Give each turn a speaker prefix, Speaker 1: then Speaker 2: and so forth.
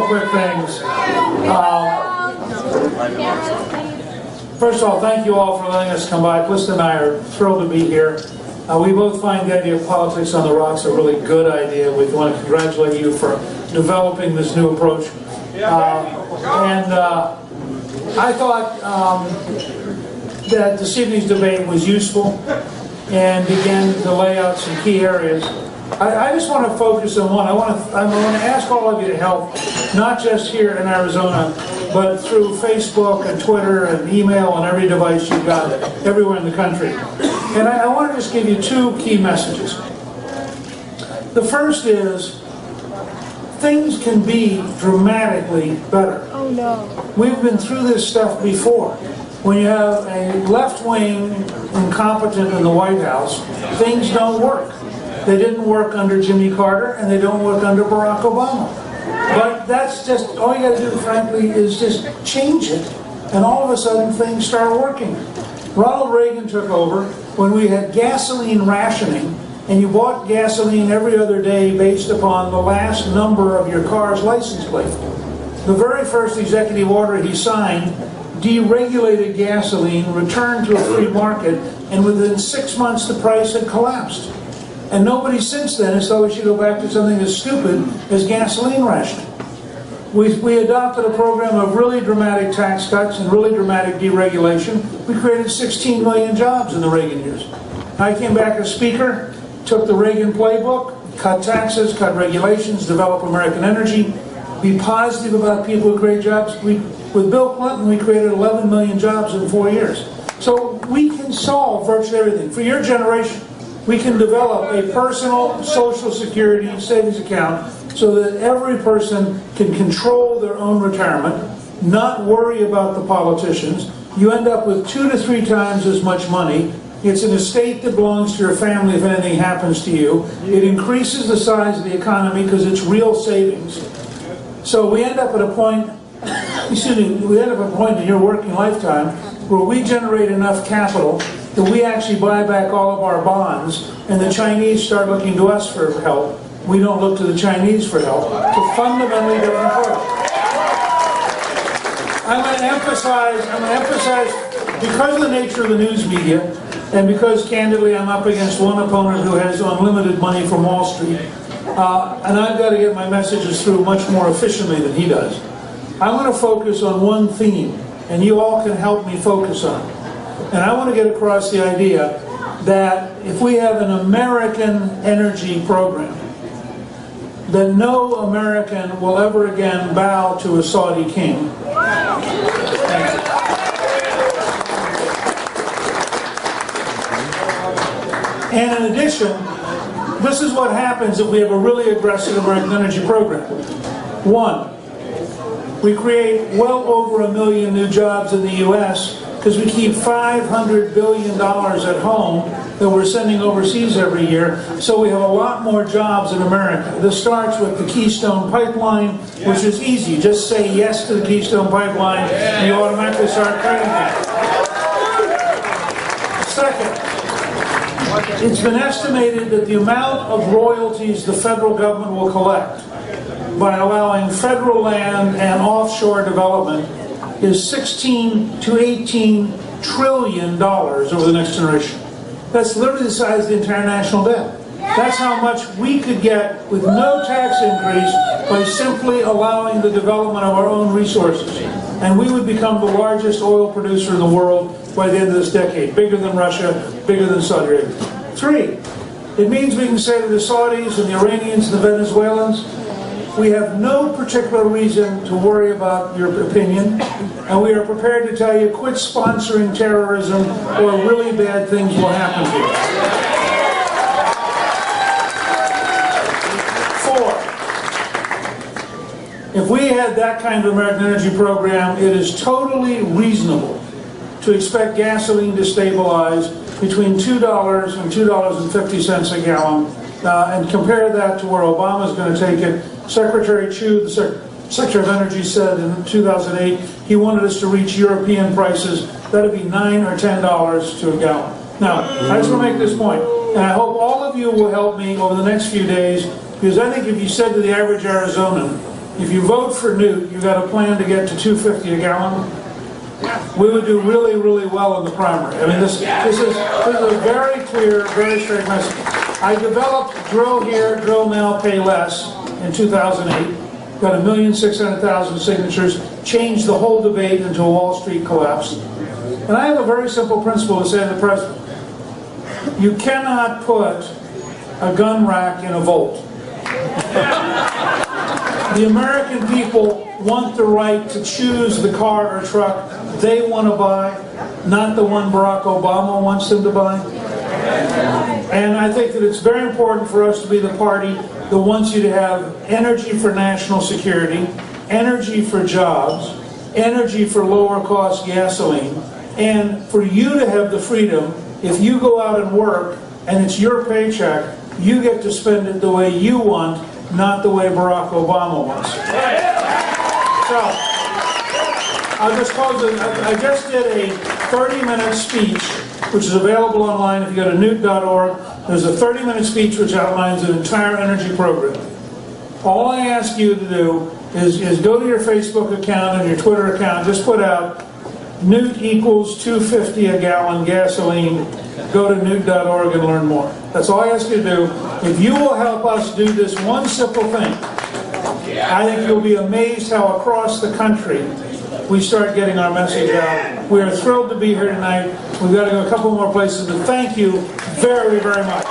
Speaker 1: of quick things. First of all, thank you all for letting us come by. Clifton and I are thrilled to be here. We both find the idea of politics on the rocks a really good idea. We want to congratulate you for developing this new approach. I thought that this evening's debate was useful and began to lay out some key areas. I just want to focus on one. I want to ask all of you to help, not just here in Arizona, but through Facebook and Twitter and email and every device you've got everywhere in the country. And I want to just give you two key messages. The first is, things can be dramatically better.
Speaker 2: Oh no.
Speaker 1: We've been through this stuff before. When you have a left-wing incompetent in the White House, things don't work. They didn't work under Jimmy Carter, and they don't work under Barack Obama. But that's just, all you got to do, frankly, is just change it, and all of a sudden things start working. Ronald Reagan took over when we had gasoline rationing, and you bought gasoline every other day based upon the last number of your car's license plate. The very first executive order he signed deregulated gasoline, returned to a free market, and within 6 months the price had collapsed. And nobody since then has thought we should go back to something as stupid as gasoline rationing. We adopted a program of really dramatic tax cuts and really dramatic deregulation. We created 16 million jobs in the Reagan years. I came back as Speaker, took the Reagan playbook, cut taxes, cut regulations, develop American energy, be positive about people who create jobs. With Bill Clinton, we created 11 million jobs in 4 years. So we can solve virtually everything. For your generation, we can develop a personal Social Security savings account so that every person can control their own retirement, not worry about the politicians. You end up with 2 to 3 times as much money. It's an estate that belongs to your family if anything happens to you. It increases the size of the economy because it's real savings. So we end up at a point, we end up at a point in your working lifetime where we generate enough capital that we actually buy back all of our bonds, and the Chinese start looking to us for help. We don't look to the Chinese for help. It's a fundamentally different approach. I'm going to emphasize, because of the nature of the news media, and because, candidly, I'm up against one opponent who has unlimited money from Wall Street, and I've got to get my messages through much more efficiently than he does. I'm going to focus on one theme, and you all can help me focus on it. And I want to get across the idea that if we have an American energy program, then no American will ever again bow to a Saudi king. And in addition, this is what happens if we have a really aggressive American energy program. One, we create well over 1 million new jobs in the U.S. because we keep $500 billion at home that we're sending overseas every year, so we have a lot more jobs in America. This starts with the Keystone Pipeline, which is easy. Just say yes to the Keystone Pipeline, and you automatically start cutting it. Second, it's been estimated that the amount of royalties the federal government will collect by allowing federal land and offshore development is $16 to $18 trillion over the next generation. That's literally the size of the entire national debt. That's how much we could get with no tax increase by simply allowing the development of our own resources. And we would become the largest oil producer in the world by the end of this decade, bigger than Russia, bigger than Saudi Arabia. 3, it means we can say to the Saudis and the Iranians and the Venezuelans, we have no particular reason to worry about your opinion, and we are prepared to tell you, quit sponsoring terrorism or really bad things will happen to you. 4, if we had that kind of American energy program, it is totally reasonable to expect gasoline to stabilize between $2 and $2.50 a gallon, and compare that to where Obama is going to take it. Secretary Chu, the Secretary of Energy, said in 2008 he wanted us to reach European prices. That would be $9 or $10 to a gallon. Now, I just want to make this point, and I hope all of you will help me over the next few days, because I think if you said to the average Arizonan, if you vote for Newt, you've got a plan to get to $2.50 a gallon. We would do really, really well in the primary. I mean, this is a very clear, very straight message. I developed Drill Here, Drill Now, Pay Less in 2008. Got 1,600,000 signatures, changed the whole debate into a Wall Street collapse. And I have a very simple principle to say to the president. You cannot put a gun rack in a vault. The American people want the right to choose the car or truck they want to buy, not the one Barack Obama wants them to buy. And I think that it's very important for us to be the party that wants you to have energy for national security, energy for jobs, energy for lower cost gasoline, and for you to have the freedom, if you go out and work and it's your paycheck, you get to spend it the way you want, not the way Barack Obama wants. So, I'll just close it. I just did a 30-minute speech, which is available online if you go to newt.org. There's a 30-minute speech which outlines an entire energy program. All I ask you to do is go to your Facebook account and your Twitter account, just put out Newt equals $2.50 a gallon gasoline. Go to newt.org and learn more. That's all I ask you to do. If you will help us do this one simple thing, I think you'll be amazed how across the country we start getting our message out. We are thrilled to be here tonight. We've got to go a couple more places, but thank you very, very much.